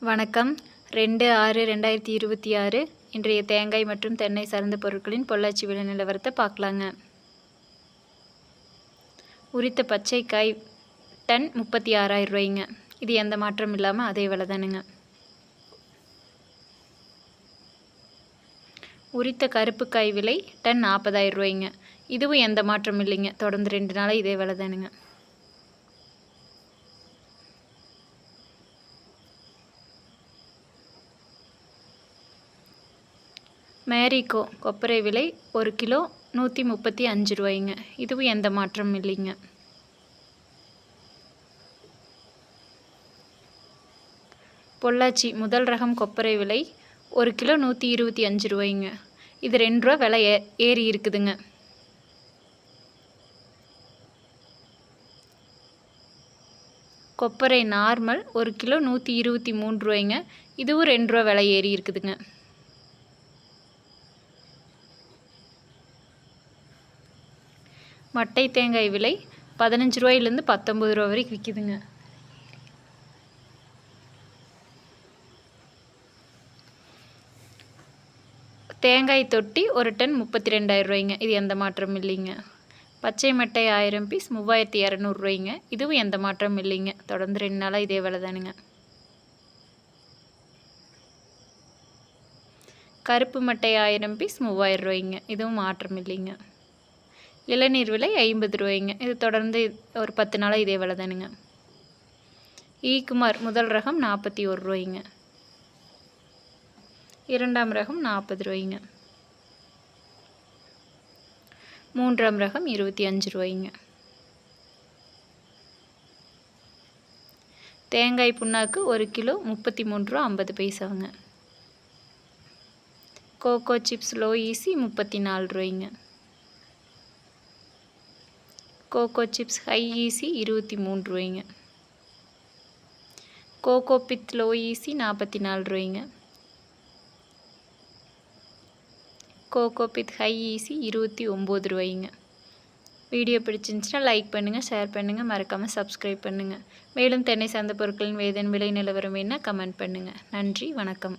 வணக்கம். 2/6/2026 இன்றைய தேங்காய் மற்றும் தென்னை சார்ந்த பொருட்களின் பொள்ளாச்சி விலை நிலவரத்தை பார்க்கலாங்க. உரித்த பச்சைக்காய் டன் 36,000 ரூபாய்ங்க. இது எந்த மாற்றம் இல்லாமல் அதே விலை தானுங்க. உரித்த கருப்புக்காய் விலை டன் 40,000 ரூபாய்ங்க. இதுவும் எந்த மாற்றம் இல்லைங்க. தொடர்ந்து 2 நாளாக இதே விலை தானுங்க. மேரிகோ கொப்பரை விலை 1 கிலோ 135 ரூபாய்ங்க. இதுவும் எந்த மாற்றமும் இல்லைங்க. பொள்ளாச்சி முதல் ரகம் கொப்பரை விலை 1 கிலோ 125 ரூபாய்ங்க. இது 2 ரூபா விலை ஏறி இருக்குதுங்க. கொப்பரை நார்மல் 1 கிலோ 123 ரூபாய்ங்க. இதுவும் 2 ரூபா விலை ஏறி இருக்குதுங்க. மட்டை தேங்காய் விலை 15 ரூபாயிலேருந்து 19 ரூபா வரைக்கும் விற்கிதுங்க. தேங்காய் தொட்டி ஒரு டன் 32,000 ரூபாய்ங்க. இது எந்த மாற்றமும் இல்லைங்க. பச்சை மட்டை 1000 பீஸ் 3,200 ரூபாய்ங்க. இதுவும் எந்த மாற்றமும் இல்லைங்க. தொடர்ந்து 2 நாளாக இதே விலை தானுங்க. கருப்பு மட்டை 1000 பீஸ் 3,000 ரூபாய்ங்க. இதுவும் மாற்றம் இல்லைங்க. இளநீர் விலை 50 ரூபாய்ங்க. இது தொடர்ந்து ஒரு 10 நாளாக இதே விலை தானுங்க. ஈக்குமார் முதல் ரகம் 41 ரூபாய்ங்க. இரண்டாம் ரகம் 40 ரூபாய்ங்க. மூன்றாம் ரகம் 25 ரூபாய்ங்க. தேங்காய் புண்ணாக்கு 1 கிலோ 33 ரூபா 50 பைசாங்க. கோகோ சிப்ஸ் லோ ஈஸி 34 ரூபாய்ங்க. கோகோ சிப்ஸ் ஹை ஈஸி 23 ரூபாய்ங்க. கோகோ பித் லோ ஈஸி 44 ரூபாய்ங்க. கோகோ பித் ஹை ஈஸி 29 ரூபாய்ங்க. வீடியோ பிடிச்சிருந்துச்சுன்னா லைக் பண்ணுங்கள், ஷேர் பண்ணுங்கள், மறக்காமல் சப்ஸ்கிரைப் பண்ணுங்கள். மேலும் தென்னை சார்ந்த பொருட்களின் விலை நிலவரம் வேணால் கமெண்ட் பண்ணுங்கள். நன்றி, வணக்கம்.